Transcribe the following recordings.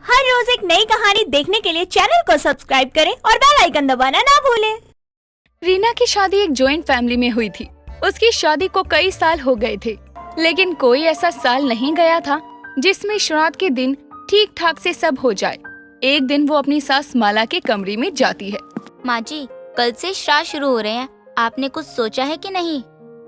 हर रोज एक नई कहानी देखने के लिए चैनल को सब्सक्राइब करें और बेल आइकन दबाना ना भूलें। रीना की शादी एक जॉइंट फैमिली में हुई थी। उसकी शादी को कई साल हो गए थे, लेकिन कोई ऐसा साल नहीं गया था जिसमें श्राद्ध के दिन ठीक ठाक से सब हो जाए। एक दिन वो अपनी सास माला के कमरे में जाती है। माँ जी, कल से श्राद्ध शुरू हो रहे हैं, आपने कुछ सोचा है कि नहीं?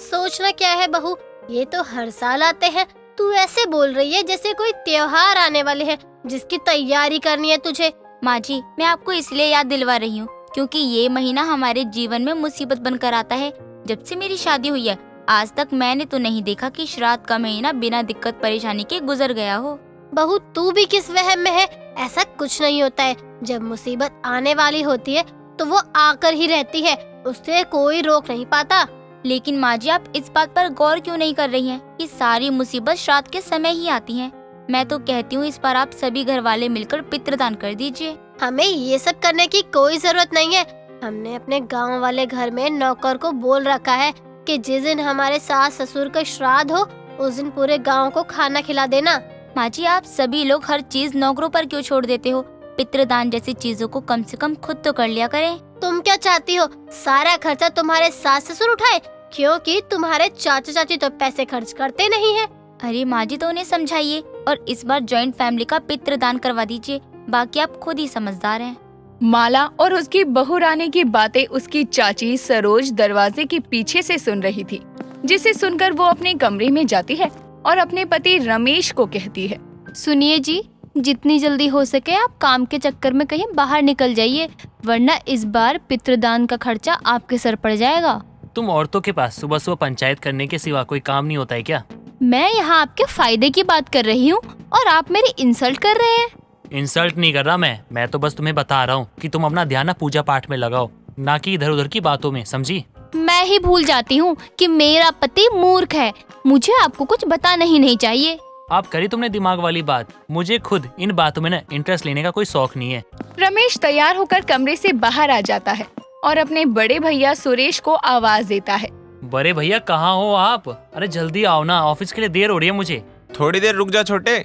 सोचना क्या है बहू, ये तो हर साल आते हैं। तू ऐसे बोल रही है जैसे कोई त्योहार आने वाले हैं जिसकी तैयारी करनी है तुझे। माँ जी, मैं आपको इसलिए याद दिलवा रही हूँ क्योंकि ये महीना हमारे जीवन में मुसीबत बनकर आता है। जब से मेरी शादी हुई है आज तक मैंने तो नहीं देखा कि श्राद्ध का महीना बिना दिक्कत परेशानी के गुजर गया हो। बहू, तू भी किस वहम में है? ऐसा कुछ नहीं होता है। जब मुसीबत आने वाली होती है तो वो आकर ही रहती है, उससे कोई रोक नहीं पाता। लेकिन माँ जी, आप इस बात पर गौर क्यों नहीं कर रही हैं कि सारी मुसीबत श्राद्ध के समय ही आती हैं? मैं तो कहती हूँ इस बार आप सभी घर वाले मिलकर पितृदान कर दीजिए। हमें ये सब करने की कोई जरूरत नहीं है। हमने अपने गांव वाले घर में नौकर को बोल रखा है कि जिस दिन हमारे सास ससुर का श्राद्ध हो उस दिन पूरे गांव को खाना खिला देना। माँ जी, आप सभी लोग हर चीज नौकरों पर क्यों छोड़ देते हो? पितृदान जैसी चीजों को कम से कम खुद तो कर लिया करें। तुम क्या चाहती हो, सारा खर्चा तुम्हारे सास ससुर उठाए? क्योंकि तुम्हारे चाचा चाची तो पैसे खर्च करते नहीं है। अरे माँ जी, तो उन्हें समझाइए और इस बार जॉइंट फैमिली का पितृदान करवा दीजिए। बाकी आप खुद ही समझदार हैं। माला और उसकी बहू रानी की बातें उसकी चाची सरोज दरवाजे के पीछे से सुन रही थी, जिसे सुनकर वो अपने कमरे में जाती है और अपने पति रमेश को कहती है, सुनिए जी, जितनी जल्दी हो सके आप काम के चक्कर में कहीं बाहर निकल जाइए, वरना इस बार पितृदान का खर्चा आपके सर पड़ जाएगा। तुम औरतों के पास सुबह सुबह पंचायत करने के सिवा कोई काम नहीं होता है क्या? मैं यहाँ आपके फायदे की बात कर रही हूँ और आप मेरी इंसल्ट कर रहे हैं। इंसल्ट नहीं कर रहा मैं तो बस तुम्हें बता रहा हूँ कि तुम अपना ध्यान ना पूजा पाठ में लगाओ, ना कि इधर उधर की बातों में, समझी? मैं ही भूल जाती हूँ कि मेरा पति मूर्ख है। मुझे आपको कुछ बताना ही नहीं चाहिए। आप करी तुमने दिमाग वाली बात। मुझे खुद इन बातों में ना इंटरेस्ट लेने का कोई शौक नहीं है। रमेश तैयार होकर कमरे से बाहर आ जाता है और अपने बड़े भैया सुरेश को आवाज देता है। बड़े भैया कहाँ हो आप? अरे जल्दी आओ ना, ऑफिस के लिए देर हो रही है मुझे। थोड़ी देर रुक जा छोटे,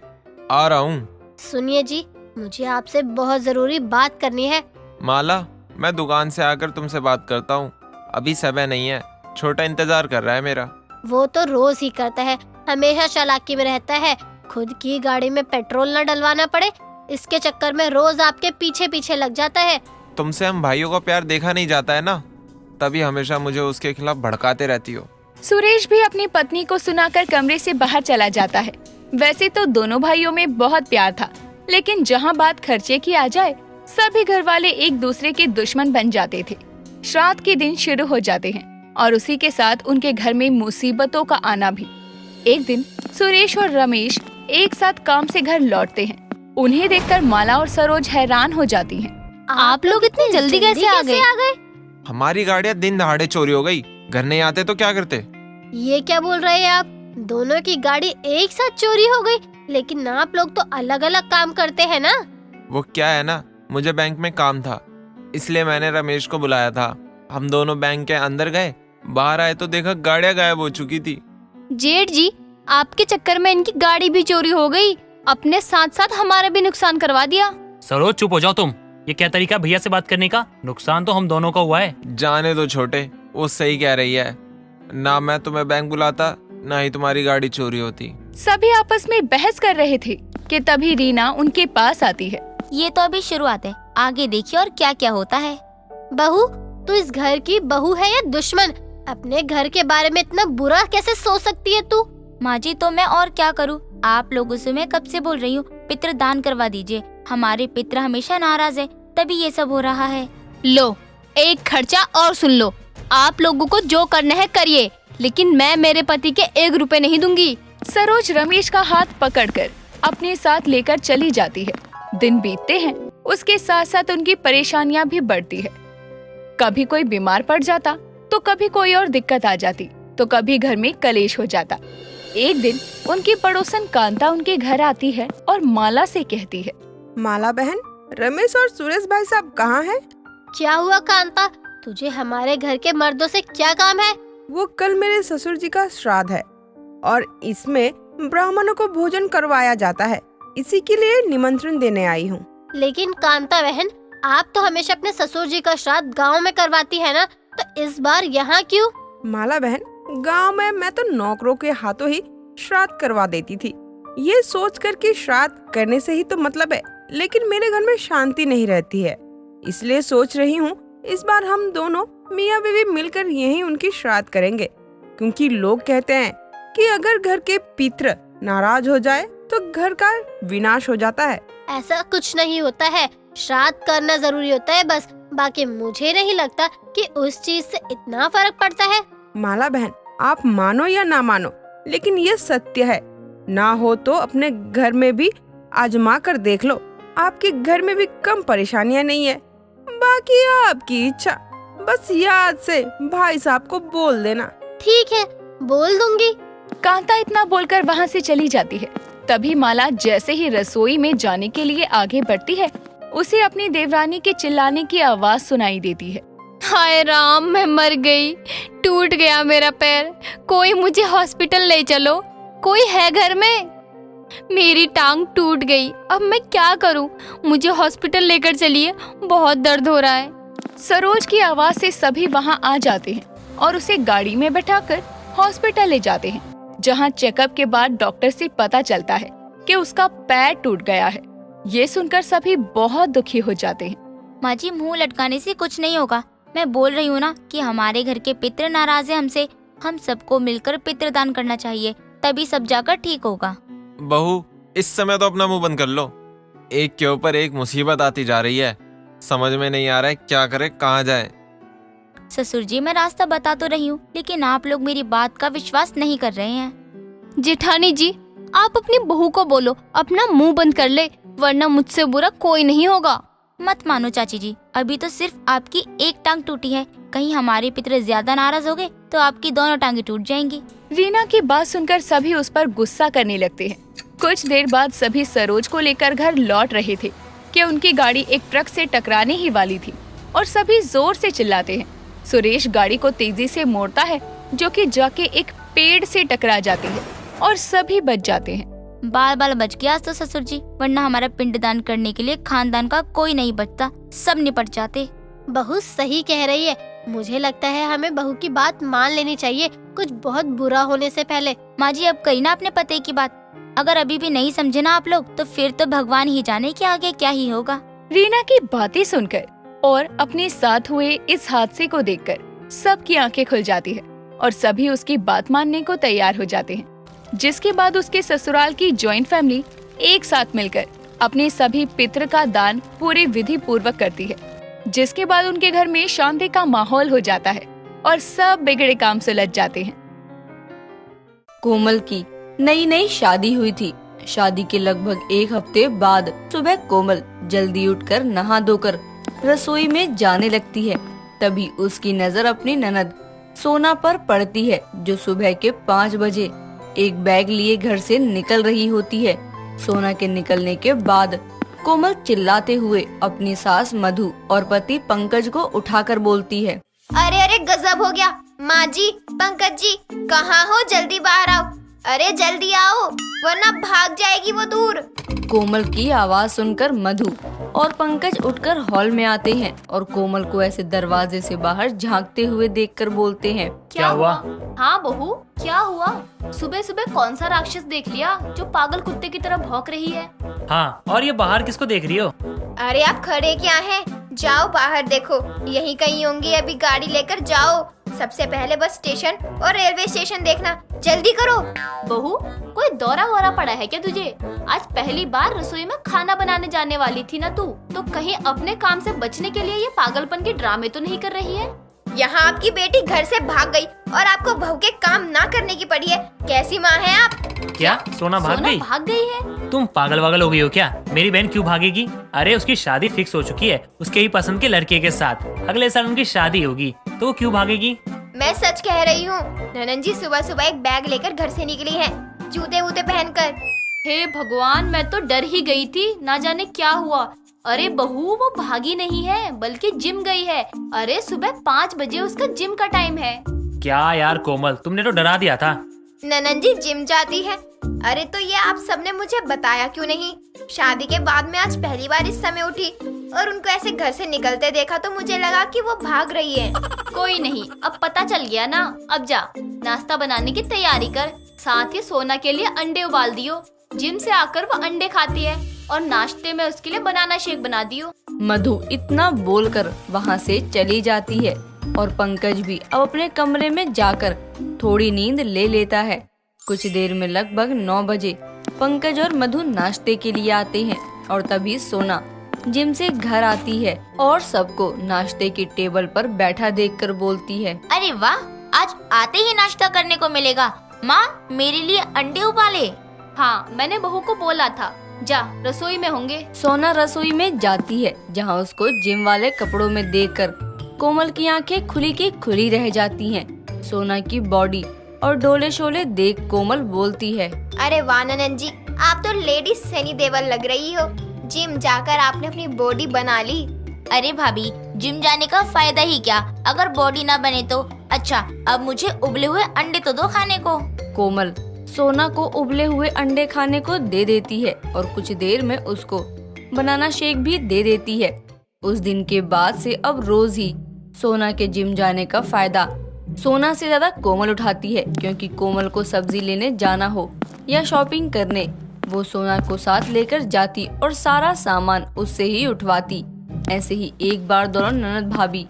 आ रहा हूँ। सुनिए जी, मुझे आपसे बहुत जरूरी बात करनी है। माला, मैं दुकान से आकर तुमसे बात करता हूँ, अभी समय नहीं है। छोटा इंतजार कर रहा है मेरा। वो तो रोज ही करता है, हमेशा चालाकी में रहता है। खुद की गाड़ी में पेट्रोल न डलवाना पड़े इसके चक्कर में रोज आपके पीछे पीछे लग जाता है। तुमसे हम भाइयों का प्यार देखा नहीं जाता है ना, तभी हमेशा मुझे उसके खिलाफ भड़काते रहती हो। सुरेश भी अपनी पत्नी को सुनाकर कमरे से बाहर चला जाता है। वैसे तो दोनों भाइयों में बहुत प्यार था, लेकिन जहाँ बात खर्चे की आ जाए सभी घर वाले एक दूसरे के दुश्मन बन जाते थे। श्राद्ध के दिन शुरू हो जाते हैं और उसी के साथ उनके घर में मुसीबतों का आना भी। एक दिन सुरेश और रमेश एक साथ काम से घर लौटते हैं। उन्हें देखकर माला और सरोज हैरान हो जाती हैं। आप लोग इतनी जल्दी कैसे आ गए? हमारी गाड़ियाँ दिन दहाड़े चोरी हो गई, घर नहीं आते तो क्या करते? ये क्या बोल रहे हैं आप? दोनों की गाड़ी एक साथ चोरी हो गई, लेकिन आप लोग तो अलग अलग काम करते हैं ना? वो क्या है ना, मुझे बैंक में काम था इसलिए मैंने रमेश को बुलाया था। हम दोनों बैंक के अंदर गए, बाहर आए तो देखा गाड़ियाँ गायब हो चुकी थी। जेठ जी, आपके चक्कर में इनकी गाड़ी भी चोरी हो गई, अपने साथ साथ हमारा भी नुकसान करवा दिया। सरोज चुप हो जाओ तुम। ये क्या तरीका भैया से बात करने का? नुकसान तो हम दोनों का हुआ है। जाने दो छोटे, वो सही कह रही है। ना मैं तुम्हें बैंक बुलाता, ना ही तुम्हारी गाड़ी चोरी होती। सभी आपस में बहस कर रहे थे कि तभी रीना उनके पास आती है। ये तो अभी शुरुआत है, आगे देखिए और क्या क्या होता है। बहू, तू इस घर की बहू है या दुश्मन? अपने घर के बारे में इतना बुरा कैसे सोच सकती है तू? माँ जी, तो मैं और क्या करूँ? आप लोगों से मैं कब से बोल रही हूँ पितृदान करवा दीजिए। हमारे पितृ हमेशा नाराज है, तभी ये सब हो रहा है। लो, एक खर्चा और सुन लो। आप लोगों को जो करना है करिए, लेकिन मैं मेरे पति के 1 रुपए नहीं दूंगी। सरोज रमेश का हाथ पकड़कर अपने साथ लेकर चली जाती है। दिन बीतते हैं, उसके साथ साथ उनकी परेशानियां भी बढ़ती है। कभी कोई बीमार पड़ जाता तो कभी कोई और दिक्कत आ जाती तो कभी घर में कलेश हो जाता। एक दिन उनकी पड़ोसन कांता उनके घर आती है और माला से कहती है, माला बहन, रमेश और सुरेश भाई साहब कहाँ हैं? क्या हुआ कांता, तुझे हमारे घर के मर्दों से क्या काम है? वो कल मेरे ससुर जी का श्राद्ध है और इसमें ब्राह्मणों को भोजन करवाया जाता है, इसी के लिए निमंत्रण देने आई हूँ। लेकिन कांता बहन, आप तो हमेशा अपने ससुर जी का श्राद्ध गांव में करवाती है ना, तो इस बार यहाँ क्यों? माला बहन, गांव में मैं तो नौकरों के हाथों ही श्राद्ध करवा देती थी, ये सोच कर कि श्राद्ध करने से ही तो मतलब है, लेकिन मेरे घर में शांति नहीं रहती है। इसलिए सोच रही हूँ इस बार हम दोनों मियाँ बीवी मिलकर यहीं उनकी श्राद्ध करेंगे, क्योंकि लोग कहते हैं कि अगर घर के पितृ नाराज हो जाए तो घर का विनाश हो जाता है। ऐसा कुछ नहीं होता है, श्राद्ध करना जरूरी होता है बस। बाकी मुझे नहीं लगता कि उस चीज से इतना फर्क पड़ता है। माला बहन, आप मानो या ना मानो, लेकिन ये सत्य है। ना हो तो अपने घर में भी आजमा कर देख लो, आपके घर में भी कम परेशानियां नहीं है। बाकी आपकी इच्छा, बस याद से भाई साहब को बोल देना। ठीक है, बोल दूंगी। कांता इतना बोलकर वहाँ से चली जाती है। तभी माला जैसे ही रसोई में जाने के लिए आगे बढ़ती है, उसे अपनी देवरानी के चिल्लाने की आवाज सुनाई देती है। हाय राम, मैं मर गई, टूट गया मेरा पैर, कोई मुझे हॉस्पिटल ले चलो, कोई है घर में? मेरी टांग टूट गई, अब मैं क्या करूं? मुझे हॉस्पिटल लेकर चलिए, बहुत दर्द हो रहा है। सरोज की आवाज से सभी वहाँ आ जाते हैं और उसे गाड़ी में बैठाकर हॉस्पिटल ले जाते हैं, जहाँ चेकअप के बाद डॉक्टर से पता चलता है कि उसका पैर टूट गया है। ये सुनकर सभी बहुत दुखी हो जाते हैं। माँ जी, मुंह लटकाने से कुछ नहीं होगा। मैं बोल रही हूँ ना कि हमारे घर के पितृ नाराज है हमसे। हम सबको मिलकर पितृदान करना चाहिए, तभी सब जाकर ठीक होगा। बहू, इस समय तो अपना मुंह बंद कर लो। एक के ऊपर एक मुसीबत आती जा रही है, समझ में नहीं आ रहा है क्या करे, कहाँ जाए। ससुर जी, मैं रास्ता बता तो रही हूँ, लेकिन आप लोग मेरी बात का विश्वास नहीं कर रहे हैं। जेठानी जी, आप अपनी बहू को बोलो अपना मुंह बंद कर ले, वरना मुझसे बुरा कोई नहीं होगा। मत मानो चाची जी, अभी तो सिर्फ आपकी एक टांग टूटी है, कहीं हमारे पितृ ज्यादा नाराज हो गए तो आपकी दोनों टांगे टूट जाएंगी। रीना की बात सुनकर सभी उस पर गुस्सा करने लगते हैं। कुछ देर बाद सभी सरोज को लेकर घर लौट रहे थे कि उनकी गाड़ी एक ट्रक से टकराने ही वाली थी और सभी जोर से चिल्लाते हैं। सुरेश गाड़ी को तेजी से मोड़ता है, जो कि जाके एक पेड़ से टकरा जाती है और सभी बच जाते हैं। बाल बाल बच गया आज तो ससुर जी, वरना हमारा पिंडदान करने के लिए खानदान का कोई नहीं बचता, सब निपट जाते। बहू सही कह रही है, मुझे लगता है हमें बहू की बात मान लेनी चाहिए, कुछ बहुत बुरा होने से पहले। माँ जी, अब कही ना अपने पति की बात। अगर अभी भी नहीं समझे ना आप लोग, तो फिर तो भगवान ही जाने कि आगे क्या ही होगा। रीना की बातें सुनकर और अपने साथ हुए इस हादसे को देखकर सबकी आंखें खुल जाती है और सभी उसकी बात मानने को तैयार हो जाते हैं। जिसके बाद उसके ससुराल की जॉइंट फैमिली एक साथ मिलकर अपने सभी पितृ का दान पूरे विधि पूर्वक करती है, जिसके बाद उनके घर में शांति का माहौल हो जाता है और सब बिगड़े काम सुलझ जाते हैं। कोमल की नई नई शादी हुई थी। शादी के लगभग एक हफ्ते बाद सुबह कोमल जल्दी उठकर नहा धोकर रसोई में जाने लगती है। तभी उसकी नजर अपनी ननद सोना पर पड़ती है, जो सुबह के 5 बजे एक बैग लिए घर से निकल रही होती है। सोना के निकलने के बाद कोमल चिल्लाते हुए अपनी सास मधु और पति पंकज को उठाकर बोलती है, अरे अरे गजब हो गया। माँ जी, पंकज जी, कहाँ हो? जल्दी बाहर आओ। अरे जल्दी आओ, वरना भाग जाएगी वो दूर। कोमल की आवाज सुनकर मधु और पंकज उठकर हॉल में आते हैं और कोमल को ऐसे दरवाजे से बाहर झांकते हुए देखकर बोलते हैं, क्या हुआ? हाँ बहू, क्या हुआ? सुबह सुबह कौन सा राक्षस देख लिया जो पागल कुत्ते की तरह भौंक रही है? हाँ, और ये बाहर किसको देख रही हो? अरे आप खड़े क्या हैं? जाओ बाहर देखो, यहीं कहीं होंगी। अभी गाड़ी लेकर जाओ। सबसे पहले बस स्टेशन और रेलवे स्टेशन देखना, जल्दी करो। बहू, कोई दौरा वौरा पड़ा है क्या तुझे? आज पहली बार रसोई में खाना बनाने जाने वाली थी ना तू, तो कहीं अपने काम से बचने के लिए ये पागलपन के ड्रामे तो नहीं कर रही है? यहाँ आपकी बेटी घर से भाग गई और आपको बहू के काम ना करने की पड़ी है। कैसी माँ है आप? क्या सोना भाग गई? भाग गई है? तुम पागल वागल हो गई हो क्या? मेरी बहन क्यों भागेगी? अरे उसकी शादी फिक्स हो चुकी है उसके ही पसंद के लड़के के साथ। अगले साल उनकी शादी होगी, तो वो क्यों भागेगी? मैं सच कह रही हूँ। ननन जी सुबह सुबह एक बैग लेकर घर से निकली है, जूते वूते पहनकर। हे भगवान, मैं तो डर ही गई थी, ना जाने क्या हुआ। अरे बहू, वो भागी नहीं है बल्कि जिम गई है। अरे सुबह 5 बजे उसका जिम का टाइम है। क्या यार कोमल, तुमने तो डरा दिया था। ननन जी जिम जाती है। अरे तो ये आप सबने मुझे बताया क्यों नहीं? शादी के बाद में आज पहली बार इस समय उठी और उनको ऐसे घर से निकलते देखा तो मुझे लगा कि वो भाग रही है। कोई नहीं, अब पता चल गया ना। अब जा नाश्ता बनाने की तैयारी कर, साथ ही सोना के लिए अंडे उबाल दियो। जिम से आकर वो अंडे खाती है और नाश्ते में उसके लिए बनाना शेक बना दियो। मधु इतना बोलकर वहाँ से चली जाती है और पंकज भी अब अपने कमरे में जाकर थोड़ी नींद ले लेता है। कुछ देर में लगभग 9 बजे पंकज और मधु नाश्ते के लिए आते हैं और तभी सोना जिम से घर आती है और सबको नाश्ते की टेबल पर बैठा देखकर बोलती है, अरे वाह, आज आते ही नाश्ता करने को मिलेगा। माँ मेरे लिए अंडे उबाले। हाँ, मैंने बहू को बोला था, जा रसोई में होंगे। सोना रसोई में जाती है जहाँ उसको जिम वाले कपड़ों में देखकर कोमल की आंखें खुली की खुली रह जाती हैं। सोना की बॉडी और डोले शोले देख कोमल बोलती है, अरे वाह ननन जी, आप तो लेडी सनी देओल लग रही हो। जिम जाकर आपने अपनी बॉडी बना ली। अरे भाभी, जिम जाने का फायदा ही क्या अगर बॉडी ना बने तो। अच्छा, अब मुझे उबले हुए अंडे तो दो खाने को। कोमल सोना को उबले हुए अंडे खाने को दे देती है और कुछ देर में उसको बनाना शेक भी दे देती है। उस दिन के बाद से अब रोज ही सोना के जिम जाने का फायदा सोना से ज्यादा कोमल उठाती है, क्योंकि कोमल को सब्जी लेने जाना हो या शॉपिंग करने, वो सोना को साथ लेकर जाती और सारा सामान उससे ही उठवाती। ऐसे ही एक बार दोनों ननद भाभी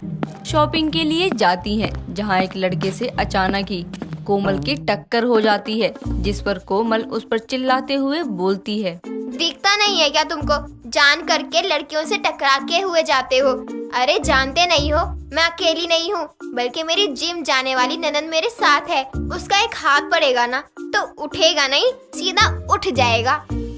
शॉपिंग के लिए जाती हैं, जहां एक लड़के से अचानक ही कोमल की टक्कर हो जाती है, जिस पर कोमल उस पर चिल्लाते हुए बोलती है, दिखता नहीं है क्या तुमको? जान करके लड़कियों से टकरा के हुए जाते हो। अरे जानते नहीं हो, मैं अकेली नहीं हूँ, बल्कि मेरी जिम जाने वाली ननन मेरे साथ है। उसका एक हाथ पड़ेगा ना तो उठेगा नहीं, सीधा उठ जाएगा।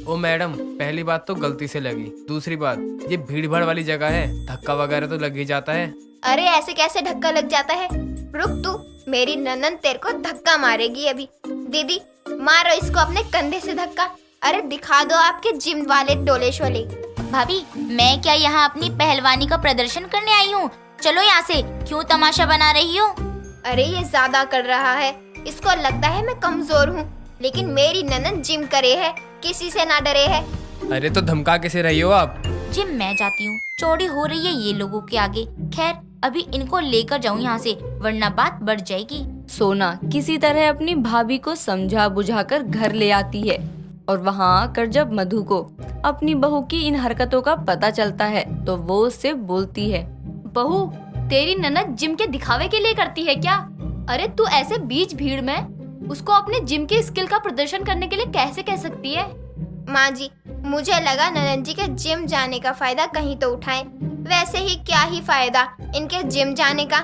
ओ मैडम, पहली बात तो गलती से लगी, दूसरी बात ये भीड़ भाड़ वाली जगह है, धक्का वगैरह तो लग ही जाता है। अरे ऐसे कैसे धक्का लग जाता है? रुक तू, मेरी ननन तेरे को धक्का मारेगी अभी। दीदी मारो इसको अपने कंधे से धक्का। अरे दिखा दो आपके जिम वाले डोले शोले। भाभी, मैं क्या यहाँ अपनी पहलवानी का प्रदर्शन करने आई हूँ? चलो यहाँ से, क्यों तमाशा बना रही हो? अरे ये ज्यादा कर रहा है, इसको लगता है मैं कमजोर हूँ, लेकिन मेरी ननन जिम करे है, किसी से ना डरे है। अरे तो धमका कैसे रही हो आप? जिम मैं जाती हूँ, चौड़ी हो रही है ये लोगों के आगे। खैर, अभी इनको लेकर जाऊँ यहाँ से, वरना बात बढ़ जाएगी। सोना किसी तरह अपनी भाभी को समझा बुझाकर घर ले आती है और वहाँ आकर जब मधु को अपनी बहू की इन हरकतों का पता चलता है तो वो उससे बोलती है, बहू, तेरी ननद जिम के दिखावे के लिए करती है क्या? अरे तू ऐसे बीच भीड़ में उसको अपने जिम के स्किल का प्रदर्शन करने के लिए कैसे कह सकती है? माँ जी, मुझे लगा ननन जी के जिम जाने का फायदा कहीं तो उठाएं। वैसे ही क्या ही फायदा इनके जिम जाने का।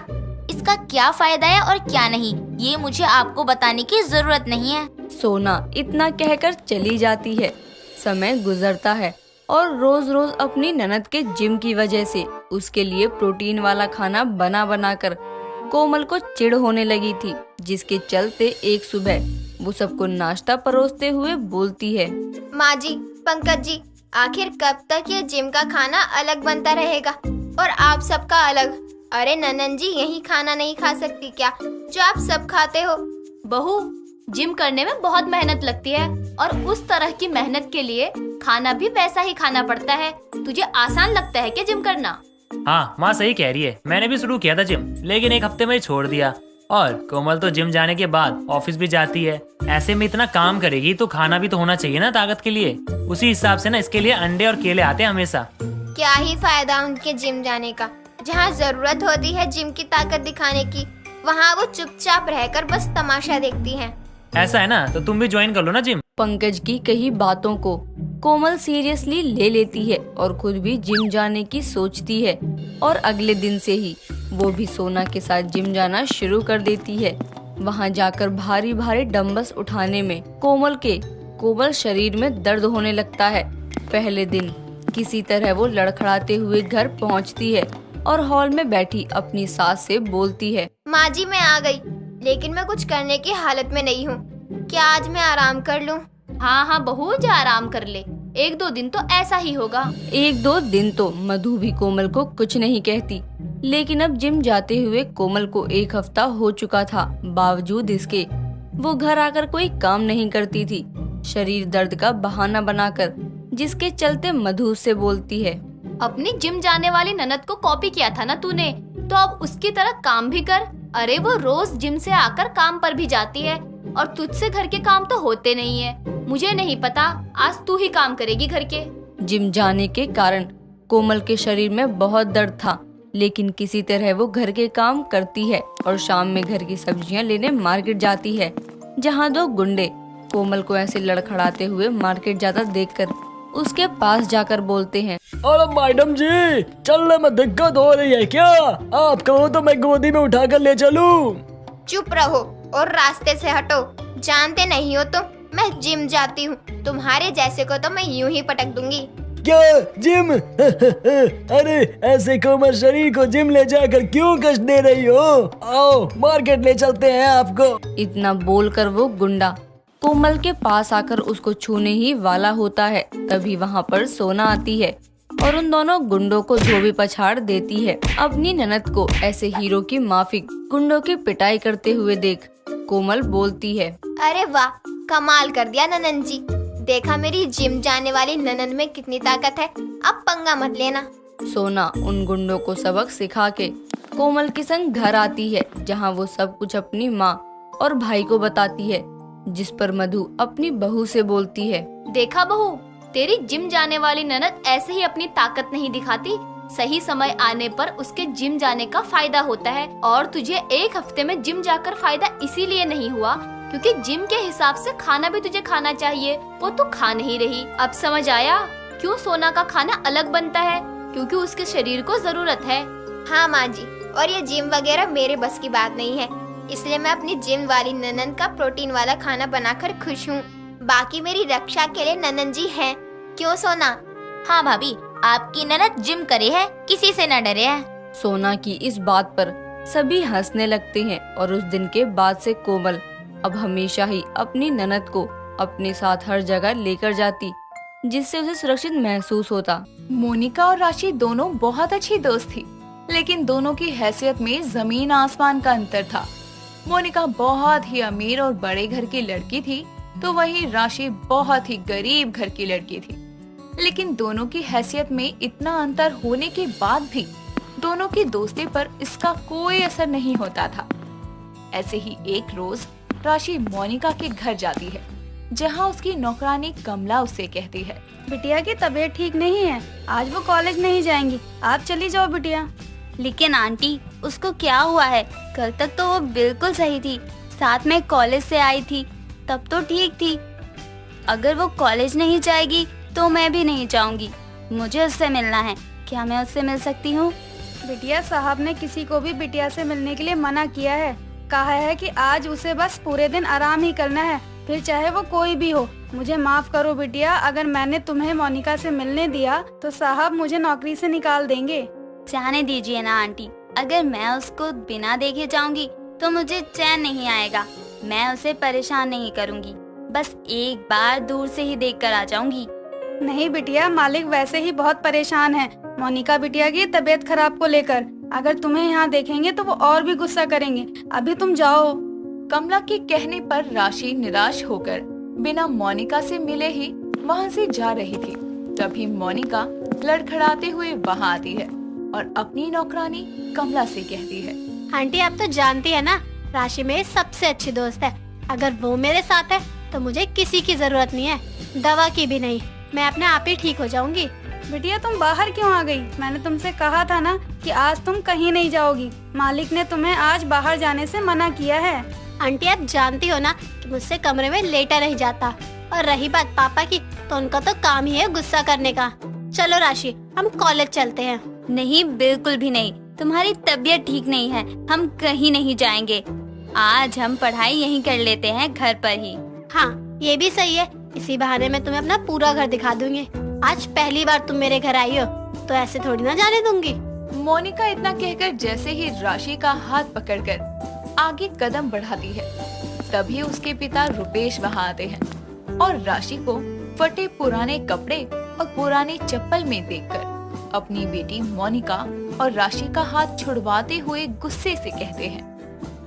इसका क्या फायदा है और क्या नहीं, ये मुझे आपको बताने की जरूरत नहीं है। सोना इतना कहकर चली जाती है। समय गुजरता है और रोज रोज अपनी ननद के जिम की वजह से उसके लिए प्रोटीन वाला खाना बना बना कर कोमल को चिढ़ होने लगी थी, जिसके चलते एक सुबह वो सबको नाश्ता परोसते हुए बोलती है, माँ जी, पंकज जी, आखिर कब तक ये जिम का खाना अलग बनता रहेगा और आप सबका अलग? अरे ननन जी यही खाना नहीं खा सकती क्या जो आप सब खाते हो? बहू, जिम करने में बहुत मेहनत लगती है और उस तरह की मेहनत के लिए खाना भी वैसा ही खाना पड़ता है। तुझे आसान लगता है क्या जिम करना? हाँ माँ सही कह रही है, मैंने भी शुरू किया था जिम, लेकिन एक हफ्ते में ही छोड़ दिया। और कोमल तो जिम जाने के बाद ऑफिस भी जाती है, ऐसे में इतना काम करेगी तो खाना भी तो होना चाहिए ना ताकत के लिए। उसी हिसाब से ना इसके लिए अंडे और केले आते हैं हमेशा। क्या ही फायदा उनके जिम जाने का? जहाँ जरूरत होती है जिम की ताकत दिखाने की, वहाँ वो चुपचाप रहकर बस तमाशा देखती हैं। ऐसा है ना, तो तुम भी ज्वाइन कर लो ना जिम। पंकज की कही बातों को कोमल सीरियसली ले लेती है और खुद भी जिम जाने की सोचती है और अगले दिन से ही वो भी सोना के साथ जिम जाना शुरू कर देती है। वहाँ जाकर भारी भारी डंबल्स उठाने में कोमल शरीर में दर्द होने लगता है। पहले दिन किसी तरह वो लड़खड़ाते हुए घर पहुँचती है और हॉल में बैठी अपनी सास से बोलती है, माँ जी मैं आ गई, लेकिन मैं कुछ करने की हालत में नहीं हूँ। क्या आज मैं आराम कर लूँ? हाँ बहू, जा आराम कर ले, 1-2 दिन तो ऐसा ही होगा। 1-2 दिन तो मधु भी कोमल को कुछ नहीं कहती, लेकिन अब जिम जाते हुए कोमल को 1 हफ्ता हो चुका था। बावजूद इसके वो घर आकर कोई काम नहीं करती थी, शरीर दर्द का बहाना बनाकर, जिसके चलते मधु से बोलती है, अपनी जिम जाने वाली ननद को कॉपी किया था ना तूने, तो अब उसकी तरह काम भी कर। अरे वो रोज जिम से आकर काम पर भी जाती है और तुझसे घर के काम तो होते नहीं है। मुझे नहीं पता, आज तू ही काम करेगी घर के। जिम जाने के कारण कोमल के शरीर में बहुत दर्द था, लेकिन किसी तरह वो घर के काम करती है और शाम में घर की सब्जियां लेने मार्केट जाती है, जहां दो गुंडे कोमल को ऐसे लड़खड़ाते हुए मार्केट जाता देखकर उसके पास जाकर बोलते हैं, अरे मैडम जी, चलने में दिक्कत हो रही है क्या? आप कहो तो मैं गोदी में उठाकर ले चलूं। चुप रहो और रास्ते से हटो। जानते नहीं हो तुम, मैं जिम जाती हूँ। तुम्हारे जैसे को तो मैं यूं ही पटक दूंगी। क्या जिम? अरे ऐसे कोमल शरीर को जिम ले जाकर क्यों कष्ट दे रही हो? आओ मार्केट ले चलते हैं आपको। इतना बोलकर वो गुंडा कोमल के पास आकर उसको छूने ही वाला होता है। तभी वहाँ पर सोना आती है और उन दोनों गुंडों को धोबी पछाड़ देती है। अपनी ननद को ऐसे हीरो की माफिक गुंडों की पिटाई करते हुए देख कोमल बोलती है, अरे वाह, कमाल कर दिया ननन जी। देखा मेरी जिम जाने वाली ननन में कितनी ताकत है। अब पंगा मत लेना। सोना उन गुंडों को सबक सिखा के कोमल के संग घर आती है, जहाँ वो सब कुछ अपनी माँ और भाई को बताती है, जिस पर मधु अपनी बहू से बोलती है, देखा बहू, तेरी जिम जाने वाली ननद ऐसे ही अपनी ताकत नहीं दिखाती। सही समय आने पर उसके जिम जाने का फायदा होता है, और तुझे एक हफ्ते में जिम जाकर फायदा इसीलिए नहीं हुआ क्योंकि जिम के हिसाब से खाना भी तुझे खाना चाहिए, वो तू खा नहीं रही। अब समझ आया क्यों सोना का खाना अलग बनता है, क्योंकि उसके शरीर को जरूरत है। हाँ माँ जी, और ये जिम वगैरह मेरे बस की बात नहीं है, इसलिए मैं अपनी जिम वाली ननन का प्रोटीन वाला खाना बनाकर खुश हूँ। बाकी मेरी रक्षा के लिए ननन जी हैं। क्यों सोना? हाँ भाभी, आपकी ननद जिम करे है, किसी से न डरे है। सोना की इस बात पर सभी हंसने लगते हैं और उस दिन के बाद से कोमल अब हमेशा ही अपनी ननद को अपने साथ हर जगह लेकर जाती, जिससे उसे सुरक्षित महसूस होता। मोनिका और राशि दोनों बहुत अच्छी दोस्त थी, लेकिन दोनों की हैसियत में जमीन आसमान का अंतर था। मोनिका बहुत ही अमीर और बड़े घर की लड़की थी, तो वहीं राशि बहुत ही गरीब घर की लड़की थी। लेकिन दोनों की हैसियत में इतना अंतर होने के बाद भी दोनों की दोस्ती पर इसका कोई असर नहीं होता था। ऐसे ही एक रोज राशि मोनिका के घर जाती है, जहां उसकी नौकरानी कमला उसे कहती है, बिटिया की तबीयत ठीक नहीं है, आज वो कॉलेज नहीं जाएंगी, आप चली जाओ बिटिया। लेकिन आंटी, उसको क्या हुआ है? कल तक तो वो बिल्कुल सही थी, साथ में कॉलेज से आई थी, तब तो ठीक थी। अगर वो कॉलेज नहीं जाएगी तो मैं भी नहीं जाऊंगी। मुझे उससे मिलना है, क्या मैं उससे मिल सकती हूँ? बिटिया, साहब ने किसी को भी बिटिया से मिलने के लिए मना किया है। कहा है कि आज उसे बस पूरे दिन आराम ही करना है, फिर चाहे वो कोई भी हो। मुझे माफ करो बिटिया, अगर मैंने तुम्हें मोनिका से मिलने दिया तो साहब मुझे नौकरी से निकाल देंगे। जाने दीजिए ना आंटी, अगर मैं उसको बिना देखे जाऊंगी तो मुझे चैन नहीं आएगा। मैं उसे परेशान नहीं करूंगी, बस एक बार दूर से ही देख कर आ जाऊंगी। नहीं बिटिया, मालिक वैसे ही बहुत परेशान है मोनिका बिटिया की तबीयत खराब को लेकर। अगर तुम्हें यहाँ देखेंगे तो वो और भी गुस्सा करेंगे। अभी तुम जाओ। कमला के कहने पर राशि निराश होकर बिना मोनिका से मिले ही वहाँ से जा रही थी। तभी मोनिका लड़खड़ाते हुए वहाँ आती है और अपनी नौकरानी कमला से कहती है, आंटी आप तो जानती है ना, राशि मेरी सबसे अच्छी दोस्त है। अगर वो मेरे साथ है तो मुझे किसी की जरूरत नहीं है, दवा की भी नहीं। मैं अपने आप ही ठीक हो जाऊंगी। बिटिया, तुम बाहर क्यों आ गई? मैंने तुमसे कहा था ना कि आज तुम कहीं नहीं जाओगी। मालिक ने तुम्हें आज बाहर जाने से मना किया है। आंटी आप जानती हो ना कि मुझसे कमरे में लेटा नहीं जाता। और रही बात पापा की, तो उनका तो काम ही है गुस्सा करने का। चलो राशि, हम कॉलेज चलते हैं। नहीं, बिल्कुल भी नहीं। तुम्हारी तबीयत ठीक नहीं है, हम कहीं नहीं जाएंगे। आज हम पढ़ाई यहीं कर लेते हैं, घर पर ही। हाँ, ये भी सही है। इसी बहाने मैं तुम्हें अपना पूरा घर दिखा दूंगी। आज पहली बार तुम मेरे घर आई हो, तो ऐसे थोड़ी ना जाने दूंगी। मोनिका इतना कहकर जैसे ही राशि का हाथ पकड़कर आगे कदम बढ़ाती है, तभी उसके पिता रुपेश वहाँ आते हैं और राशि को फटे पुराने कपड़े और पुरानी चप्पल में देखकर अपनी बेटी मोनिका और राशि का हाथ छुड़वाते हुए गुस्से से कहते हैं,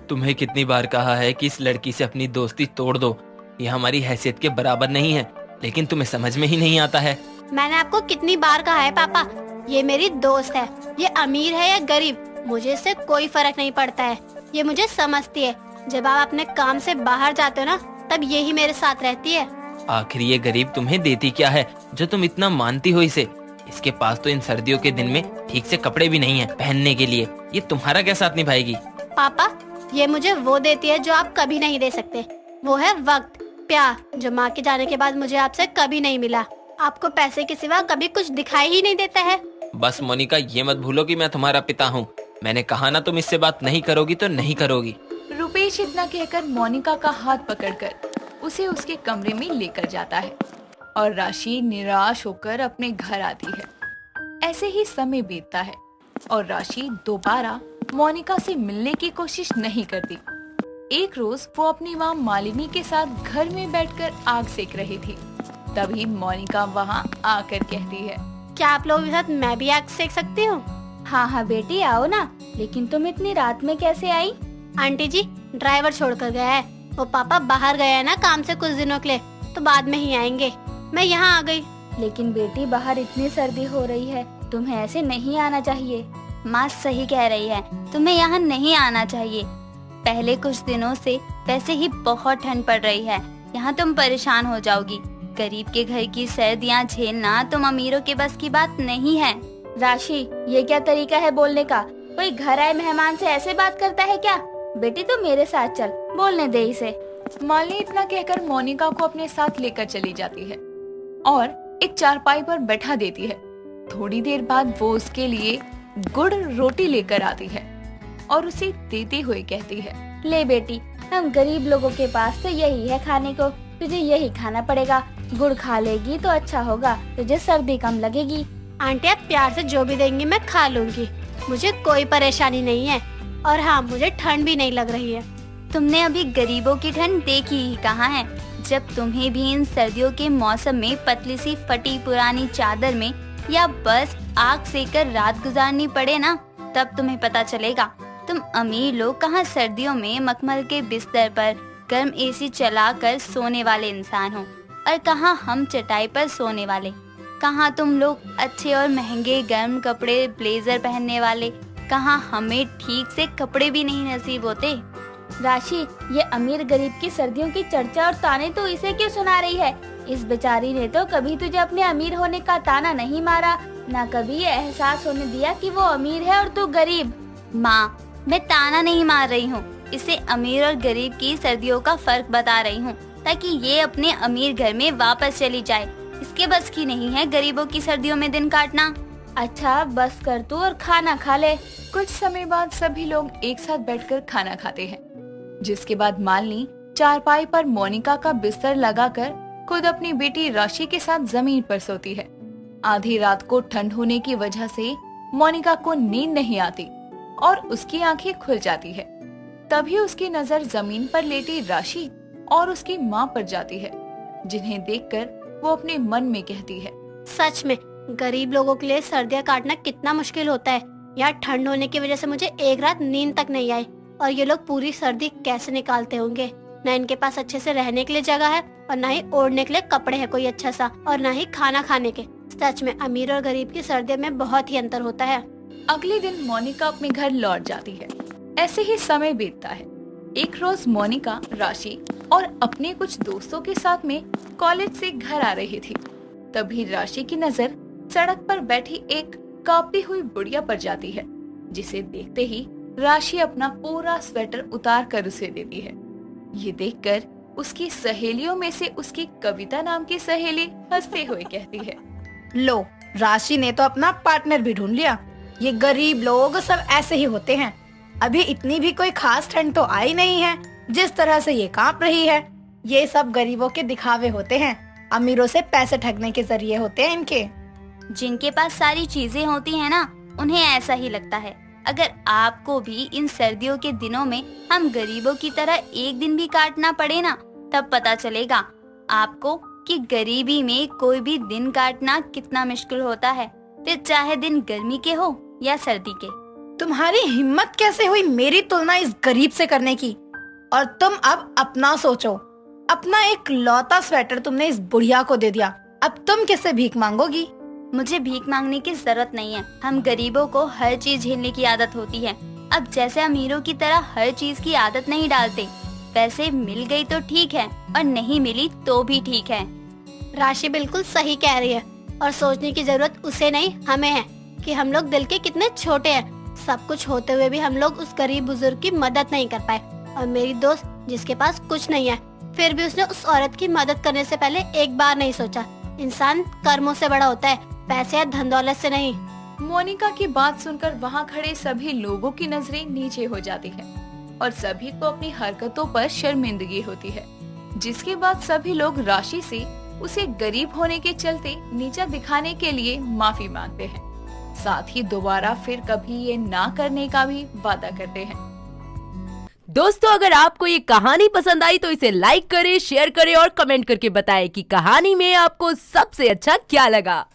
तुम्हें कितनी बार कहा है कि इस लड़की से अपनी दोस्ती तोड़ दो, ये हमारी हैसियत के बराबर नहीं है, लेकिन तुम्हें समझ में ही नहीं आता है। मैंने आपको कितनी बार कहा है पापा, ये मेरी दोस्त है, ये अमीर है या गरीब मुझे इससे कोई फर्क नहीं पड़ता है, ये मुझे समझती है। जब आप अपने काम से बाहर जाते हो ना, तब यही मेरे साथ रहती है। आखिर ये गरीब तुम्हें देती क्या है जो तुम इतना मानती हो इसे? इसके पास तो इन सर्दियों के दिन में ठीक से कपड़े भी नहीं है पहनने के लिए, ये तुम्हारा क्या साथ निभाएगी? पापा, ये मुझे वो देती है जो आप कभी नहीं दे सकते, वो है वक्त, प्यार, जो माँ के जाने के बाद मुझे आपसे कभी नहीं मिला। आपको पैसे के सिवा कभी कुछ दिखाई ही नहीं देता है। बस मोनिका, ये मत भूलो कि मैं तुम्हारा पिता हूँ। मैंने कहा ना, तुम इससे बात नहीं करोगी तो नहीं करोगी। रुपेश इतना कहकर मोनिका का हाथ पकड़कर उसे उसके कमरे में लेकर जाता है और राशि निराश होकर अपने घर आती है। ऐसे ही समय बीतता है और राशि दोबारा मोनिका से मिलने की कोशिश नहीं करती। एक रोज वो अपनी माँ मालिनी के साथ घर में बैठकर आग सेक रही थी। तभी मोनिका वहाँ आकर कहती है, क्या आप लोगों के साथ मैं भी आग सेक सकती हूँ? हाँ हाँ बेटी आओ ना, लेकिन तुम इतनी रात में कैसे आई? आंटी जी, ड्राइवर छोड़कर गया है, वो पापा बाहर गए हैं ना काम से कुछ दिनों के लिए, तो बाद में ही आएंगे। मैं यहाँ आ गई। लेकिन बेटी बाहर इतनी सर्दी हो रही है, तुम्हें ऐसे नहीं आना चाहिए। माँ सही कह रही है, तुम्हें यहाँ नहीं आना चाहिए। पहले कुछ दिनों से वैसे ही बहुत ठंड पड़ रही है, यहाँ तुम परेशान हो जाओगी। गरीब के घर की सर्दियाँ झेलना तुम अमीरों के बस की बात नहीं है। राशि, ये क्या तरीका है बोलने का? कोई घर आए मेहमान से ऐसे बात करता है क्या? बेटी तू मेरे साथ चल, बोलने दे इसे। मालिनी इतना कहकर मोनिका को अपने साथ लेकर चली जाती है और एक चारपाई पर बैठा देती है। थोड़ी देर बाद वो उसके लिए गुड़ रोटी लेकर आती है और उसे देते हुए कहती है, ले बेटी, हम गरीब लोगों के पास तो यही है खाने को, तुझे यही खाना पड़ेगा। गुड़ खा लेगी तो अच्छा होगा, तुझे सर्दी कम लगेगी। आंटी, आप प्यार से जो भी देंगी मैं खा लूंगी, मुझे कोई परेशानी नहीं है। और हाँ, मुझे ठंड भी नहीं लग रही है। तुमने अभी गरीबों की ठंड देखी ही कहाँ है? जब तुम्हें भी इन सर्दियों के मौसम में पतली सी फटी पुरानी चादर में या बस आग सेकर रात गुजारनी पड़े ना, तब तुम्हें पता चलेगा तुम अमीर लोग कहाँ सर्दियों में मखमल के बिस्तर पर गर्म एसी चलाकर सोने वाले इंसान हो और कहाँ हम चटाई पर सोने वाले। कहाँ तुम लोग अच्छे और महंगे गर्म कपड़े ब्लेजर पहनने वाले, कहाँ हमें ठीक से कपड़े भी नहीं नसीब होते। राशि, ये अमीर गरीब की सर्दियों की चर्चा और ताने तो इसे क्यों सुना रही है? इस बेचारी ने तो कभी तुझे अपने अमीर होने का ताना नहीं मारा, ना कभी ये एहसास होने दिया कि वो अमीर है और तू गरीब। माँ, मैं ताना नहीं मार रही हूँ, इसे अमीर और गरीब की सर्दियों का फर्क बता रही हूँ, ताकि ये अपने अमीर घर में वापस चली जाए। इसके बस की नहीं है गरीबों की सर्दियों में दिन काटना। अच्छा बस कर तू और खाना खा ले। कुछ समय बाद सभी लोग एक साथ बैठकर खाना खाते हैं, जिसके बाद मालिनी चारपाई पर मोनिका का बिस्तर लगाकर खुद अपनी बेटी राशि के साथ जमीन पर सोती है। आधी रात को ठंड होने की वजह से मोनिका को नींद नहीं आती और उसकी आंखें खुल जाती है। तभी उसकी नजर जमीन पर लेटी राशि और उसकी माँ पर जाती है, जिन्हें देखकर वो अपने मन में कहती है, सच में गरीब लोगों के लिए सर्दियाँ काटना कितना मुश्किल होता है। यहाँ ठंड होने की वजह से मुझे एक रात नींद तक नहीं आई, और ये लोग पूरी सर्दी कैसे निकालते होंगे। न इनके पास अच्छे से रहने के लिए जगह है और न ही ओढ़ने के लिए कपड़े है कोई अच्छा सा, और न ही खाना खाने के। सच में अमीर और गरीब की सर्दियों में बहुत ही अंतर होता है। अगले दिन मोनिका अपने घर लौट जाती है। ऐसे ही समय बीतता है। एक रोज मोनिका राशि और अपने कुछ दोस्तों के साथ में कॉलेज से घर आ रही थी। तभी राशि की नजर सड़क पर बैठी एक कांपती हुई बुढ़िया पर जाती है, जिसे देखते ही राशि अपना पूरा स्वेटर उतार कर उसे देती है। ये देखकर उसकी सहेलियों में से उसकी कविता नाम की सहेली हंसते हुए कहती है, लो, राशि ने तो अपना पार्टनर भी ढूंढ लिया। ये गरीब लोग सब ऐसे ही होते हैं। अभी इतनी भी कोई खास ठंड तो आई नहीं है, जिस तरह से ये कांप रही है। ये सब गरीबों के दिखावे होते हैं, अमीरों से पैसे ठगने के जरिए होते हैं इनके। जिनके पास सारी चीजें होती हैं ना, उन्हें ऐसा ही लगता है। अगर आपको भी इन सर्दियों के दिनों में हम गरीबों की तरह एक दिन भी काटना पड़े ना, तब पता चलेगा आपको कि गरीबी में कोई भी दिन काटना कितना मुश्किल होता है, फिर चाहे दिन गर्मी के हो या सर्दी के। तुम्हारी हिम्मत कैसे हुई मेरी तुलना इस गरीब से करने की? और तुम अब अपना सोचो। अपना एक लौता स्वेटर तुमने इस बुढ़िया को दे दिया, अब तुम किससे भीख मांगोगी? मुझे भीख मांगने की जरूरत नहीं है। हम गरीबों को हर चीज झेलने की आदत होती है। अब जैसे अमीरों की तरह हर चीज की आदत नहीं डालते। पैसे मिल गई तो ठीक है और नहीं मिली तो भी ठीक है। राशि बिल्कुल सही कह रही है और सोचने की जरूरत उसे नहीं हमें है कि हम लोग दिल के कितने छोटे हैं। सब कुछ होते हुए भी हम लोग उस गरीब बुजुर्ग की मदद नहीं कर पाए। और मेरी दोस्त जिसके पास कुछ नहीं है फिर भी उसने उस औरत की मदद करने से पहले एक बार नहीं सोचा। इंसान कर्मों से बड़ा होता है, पैसे या धन दौलत से नहीं। मोनिका की बात सुनकर वहाँ खड़े सभी लोगों की नजरें नीचे हो जाती है और सभी को अपनी हरकतों पर शर्मिंदगी होती है, जिसके बाद सभी लोग राशि से उसे गरीब होने के चलते नीचा दिखाने के लिए माफी मांगते हैं। साथ ही दोबारा फिर कभी ये ना करने का भी वादा करते हैं। दोस्तों, अगर आपको ये कहानी पसंद आई तो इसे लाइक करें, शेयर करें और कमेंट करके बताएं कि कहानी में आपको सबसे अच्छा क्या लगा।